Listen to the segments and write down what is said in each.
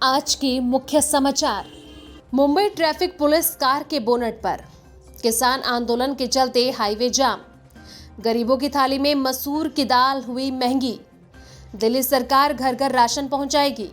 आज की मुख्य समाचार। मुंबई ट्रैफिक पुलिस कार के बोनट पर। किसान आंदोलन के चलते हाईवे जाम। गरीबों की थाली में मसूर की दाल हुई महंगी। दिल्ली सरकार घर घर राशन पहुंचाएगी।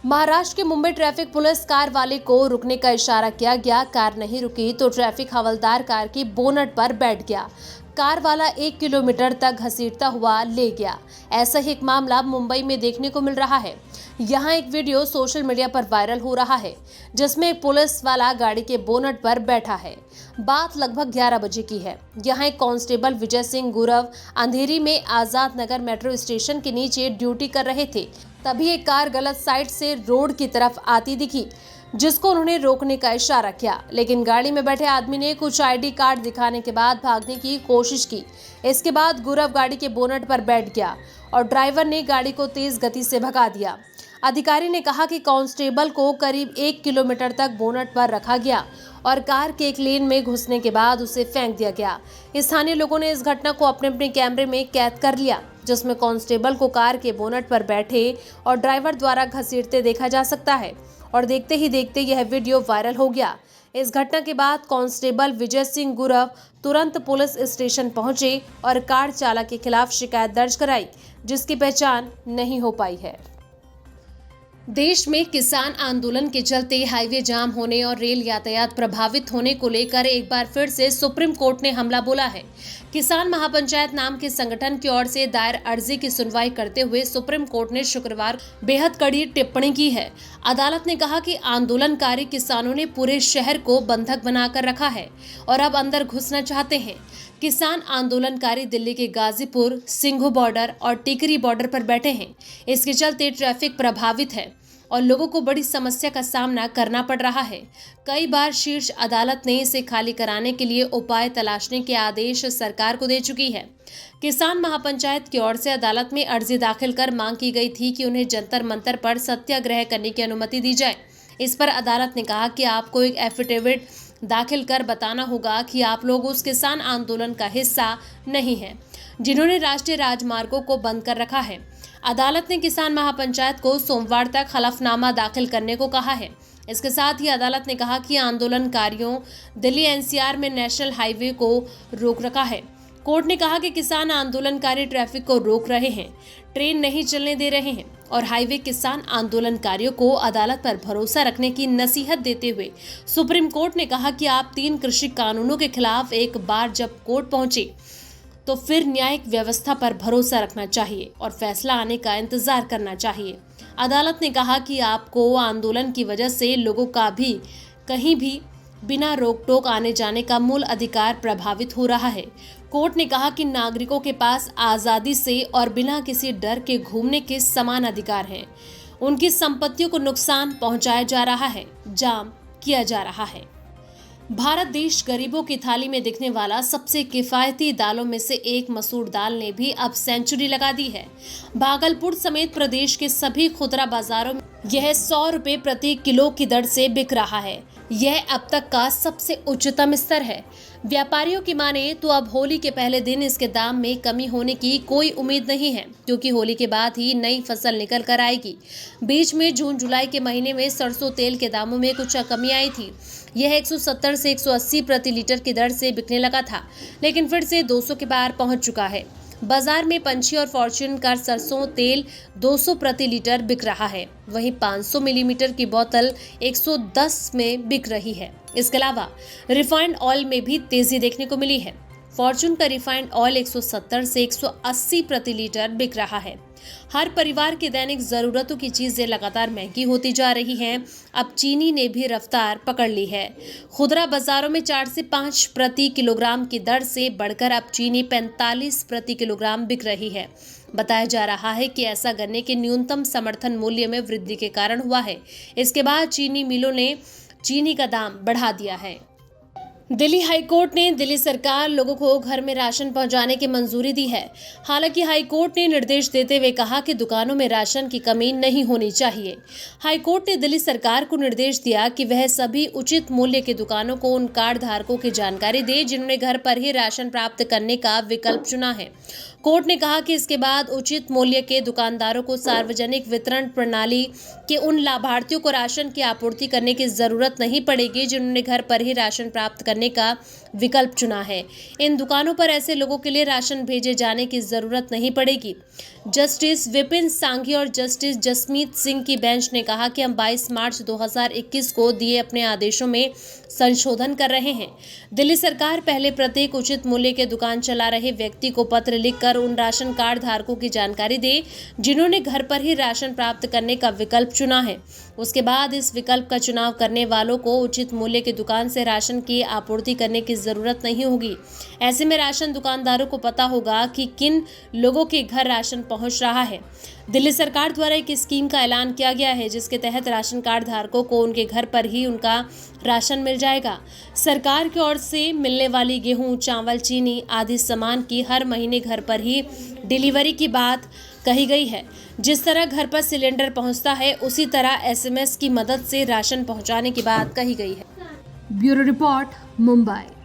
महाराष्ट्र के मुंबई ट्रैफिक पुलिस कार वाले को रुकने का इशारा किया गया। कार नहीं रुकी तो ट्रैफिक हवलदार कार की बोनट पर बैठ गया। कार वाला 1 किलोमीटर तक घसीटता हुआ ले गया। ऐसा ही एक मामला मुंबई में देखने को मिल रहा है। यहाँ एक वीडियो सोशल मीडिया पर वायरल हो रहा है जिसमें एक पुलिस वाला गाड़ी के बोनट पर बैठा है। बात लगभग 11 बजे की है। यहाँ एक कांस्टेबल विजय सिंह गुरव अंधेरी में आजाद नगर मेट्रो स्टेशन के नीचे ड्यूटी कर रहे थे। तभी एक कार गलत साइड से रोड की तरफ आती दिखी जिसको उन्होंने रोकने का इशारा किया, लेकिन गाड़ी में बैठे आदमी ने कुछ आईडी कार्ड दिखाने के बाद भागने की कोशिश की। इसके बाद गुरव गाड़ी के बोनट पर बैठ गया और ड्राइवर ने गाड़ी को तेज गति से भगा दिया। अधिकारी ने कहा कि कांस्टेबल को करीब 1 किलोमीटर तक बोनट पर रखा गया और कार के एक लेन में घुसने के बाद उसे फेंक दिया गया। स्थानीय लोगों ने इस घटना को अपने अपने कैमरे में कैद कर लिया, जिसमें कांस्टेबल को कार के बोनट पर बैठे और ड्राइवर द्वारा घसीटते देखा जा सकता है और देखते ही देखते यह वीडियो वायरल हो गया। इस घटना के बाद कांस्टेबल विजय सिंह गुरव तुरंत पुलिस स्टेशन पहुंचे और कार चालक के खिलाफ शिकायत दर्ज कराई, जिसकी पहचान नहीं हो पाई है। देश में किसान आंदोलन के चलते हाईवे जाम होने और रेल यातायात प्रभावित होने को लेकर एक बार फिर से सुप्रीम कोर्ट ने हमला बोला है। किसान महापंचायत नाम के संगठन की ओर से दायर अर्जी की सुनवाई करते हुए सुप्रीम कोर्ट ने शुक्रवार बेहद कड़ी टिप्पणी की है। अदालत ने कहा कि आंदोलनकारी किसानों ने पूरे शहर को बंधक बनाकर रखा है और अब अंदर घुसना चाहते हैं। किसान आंदोलनकारी दिल्ली के गाजीपुर, सिंघू बॉर्डर और टिकरी बॉर्डर पर बैठे हैं। इसके चलते ट्रैफिक प्रभावित है और लोगों को बड़ी समस्या का सामना करना पड़ रहा है। कई बार शीर्ष अदालत ने इसे खाली कराने के लिए उपाय तलाशने के आदेश सरकार को दे चुकी है। किसान महापंचायत की ओर से अदालत में अर्जी दाखिल कर मांग की गई थी कि उन्हें जंतर मंतर पर सत्याग्रह करने की अनुमति दी जाए। इस पर अदालत ने कहा कि आपको एक एफिडेविट दाखिल कर बताना होगा कि आप लोग उस किसान आंदोलन का हिस्सा नहीं हैं जिन्होंने राष्ट्रीय राजमार्गों को बंद कर रखा है। अदालत ने किसान महापंचायत को सोमवार तक हलफनामा दाखिल करने को कहा है। इसके साथ ही अदालत ने कहा कि आंदोलनकारियों दिल्ली एनसीआर में नेशनल हाईवे को रोक रखा है। कोर्ट ने कहा कि किसान आंदोलनकारी ट्रैफिक को रोक रहे हैं, ट्रेन नहीं चलने दे रहे हैं और हाईवे किसान आंदोलनकारियों को अदालत पर भरोसा रखने की नसीहत देते हुए सुप्रीम कोर्ट ने कहा कि आप 3 कृषि कानूनों के खिलाफ एक बार जब कोर्ट पहुंचे तो फिर न्यायिक व्यवस्था पर भरोसा रखना चाहिए और फैसला आने का इंतजार करना चाहिए। अदालत ने कहा कि आपको आंदोलन की वजह से लोगों का भी कहीं भी बिना रोक टोक आने जाने का मूल अधिकार प्रभावित हो रहा है। कोर्ट ने कहा कि नागरिकों के पास आज़ादी से और बिना किसी डर के घूमने के समान अधिकार हैं। उनकी संपत्तियों को नुकसान पहुंचाया जा रहा है, जाम किया जा रहा है। भारत देश गरीबों की थाली में दिखने वाला सबसे किफायती दालों में से एक मसूर दाल ने भी अब सेंचुरी लगा दी है। भागलपुर समेत प्रदेश के सभी खुदरा बाजारों में यह 100 रुपए प्रति किलो की दर से बिक रहा है। यह अब तक का सबसे उच्चतम स्तर है। व्यापारियों की माने तो अब होली के पहले दिन इसके दाम में कमी होने की कोई उम्मीद नहीं है, क्योंकि होली के बाद ही नई फसल निकल कर आएगी। बीच में जून जुलाई के महीने में सरसों तेल के दामों में कुछ कमी आई थी। यह 170 से 180 प्रति लीटर की दर से बिकने लगा था, लेकिन फिर से 200 के पार पहुंच चुका है। बाजार में पंछी और फॉर्च्यून का सरसों तेल 200 प्रति लीटर बिक रहा है, वहीं 500 मिलीलीटर की बोतल 110 में बिक रही है। इसके अलावा रिफाइंड ऑयल में भी तेजी देखने को मिली है। फॉर्च्यून का रिफाइंड ऑयल 170 से 180 प्रति लीटर बिक रहा है। हर परिवार की दैनिक जरूरतों की चीजें लगातार महंगी होती जा रही हैं। अब चीनी ने भी रफ्तार पकड़ ली है। खुदरा बाजारों में 4 से 5 प्रति किलोग्राम की दर से बढ़कर अब चीनी 45 प्रति किलोग्राम बिक रही है। बताया जा रहा है कि ऐसा गन्ने के न्यूनतम समर्थन मूल्य में वृद्धि के कारण हुआ है। इसके बाद चीनी मिलों ने चीनी का दाम बढ़ा दिया है। दिल्ली हाईकोर्ट ने दिल्ली सरकार लोगों को घर में राशन पहुंचाने की मंजूरी दी है। हालांकि हाईकोर्ट ने निर्देश देते हुए कहा कि दुकानों में राशन की कमी नहीं होनी चाहिए। हाईकोर्ट ने दिल्ली सरकार को निर्देश दिया कि वह सभी उचित मूल्य की दुकानों को उन कार्ड धारकों की जानकारी दे जिन्होंने घर पर ही राशन प्राप्त करने का विकल्प चुना है। कोर्ट ने कहा कि इसके बाद उचित मूल्य के दुकानदारों को सार्वजनिक वितरण प्रणाली के उन लाभार्थियों को राशन की आपूर्ति करने की जरूरत नहीं पड़ेगी जिन्होंने घर पर ही राशन प्राप्त करने का विकल्प चुना है। इन दुकानों पर ऐसे लोगों के लिए राशन भेजे जाने की जरूरत नहीं पड़ेगी। जस्टिस विपिन सांघी और जस्टिस जसमीत सिंह की बेंच ने कहा कि हम 22 मार्च 2021 को दिए अपने आदेशों में संशोधन कर रहे हैं। दिल्ली सरकार पहले प्रत्येक उचित मूल्य के दुकान चला रहे व्यक्ति को पत्र लिखकर उन राशन कार्ड धारकों की जानकारी दे जिन्होंने घर पर ही राशन प्राप्त करने का विकल्प चुना है। उसके बाद इस विकल्प का चुनाव करने वालों को उचित मूल्य की दुकान से राशन की आपूर्ति करने की जरूरत नहीं होगी। ऐसे में राशन दुकानदारों को पता होगा कि किन लोगों के घर राशन पहुंच रहा है। दिल्ली सरकार द्वारा एक स्कीम का ऐलान किया गया है जिसके तहत राशन कार्ड धारकों को उनके घर पर ही उनका राशन मिल जाएगा। सरकार की ओर से मिलने वाली गेहूं, चावल, चीनी आदि सामान की हर महीने घर पर ही डिलीवरी की बात कही गई है। जिस तरह घर पर सिलेंडर पहुंचता है उसी तरह SMS की मदद से राशन पहुंचाने की बात कही गई है। Bureau report, Mumbai.